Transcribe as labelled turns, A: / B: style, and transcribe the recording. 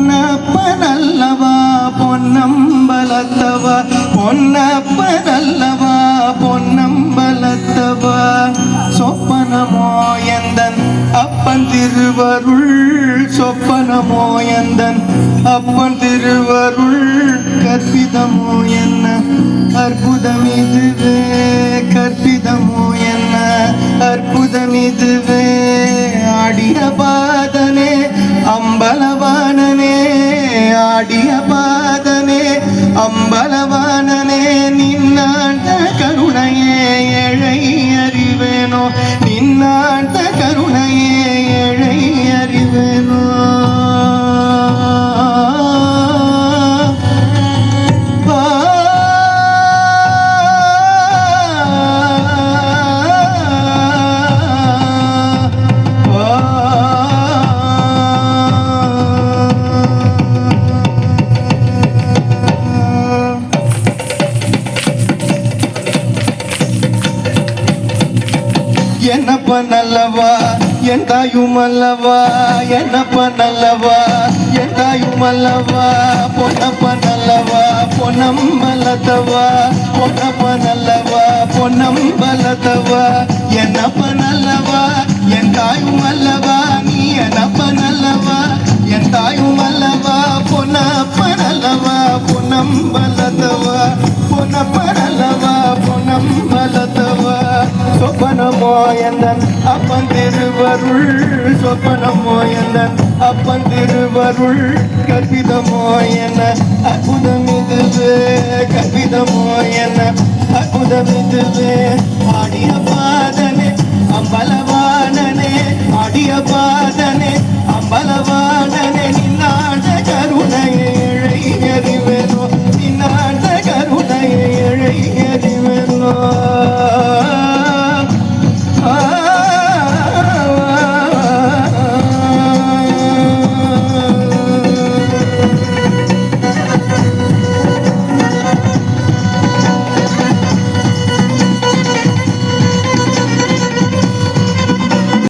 A: பொன்னப்பனல்லவா பொன்னம்பலத்தவா பொன்னப்பனல்லவா பொன்னம்பலத்தவா சொப்பனமோ எந்தன் அப்பன் திருவருள் சொப்பனமோ எந்தன் அப்பன் திருவருள் கற்பிதமோ என்ன அற்புதமிதுவே கற்பிதமோ என்ன அற்புதமிதுவே ஆடிய பாதனே அம்பலவானனே ஆடிய பாதனே அம்பலவானனே நின்னாண்ட கருணையே ஏழை அறிவேனோ நின்னாண்ட கருணையே ஏழை அறிவேனோ என்னப்ப நல்லவா என் தாயும் அல்லவா என்னப்ப நல்லவா என் தாயும் அல்லவா பொன்னப்ப நல்லவா பொன்னம்பலத்தவா பொன்னப்ப நல்லவா பொன்னம்பலத்தவா என்னப்ப நல்லவா என் தாயும் அல்லவா நீ என்னப்ப நல்லவா என் தாயும் அல்லவா பொன்னப்ப நல்லவா பொன்னம்பலத்தவா பொன்னப்ப நல்லவா பொன்னம்பலத்தவா சொப்பனமோ எந்தன் அப்பன் திருவருள் சொப்பனமோ எந்தன் அப்பன் திருவருள் கற்பிதமோ என்ன அற்புதமிதுவே கற்பிதமோ என்ன அற்புதமிதுவே ஆடிய பாத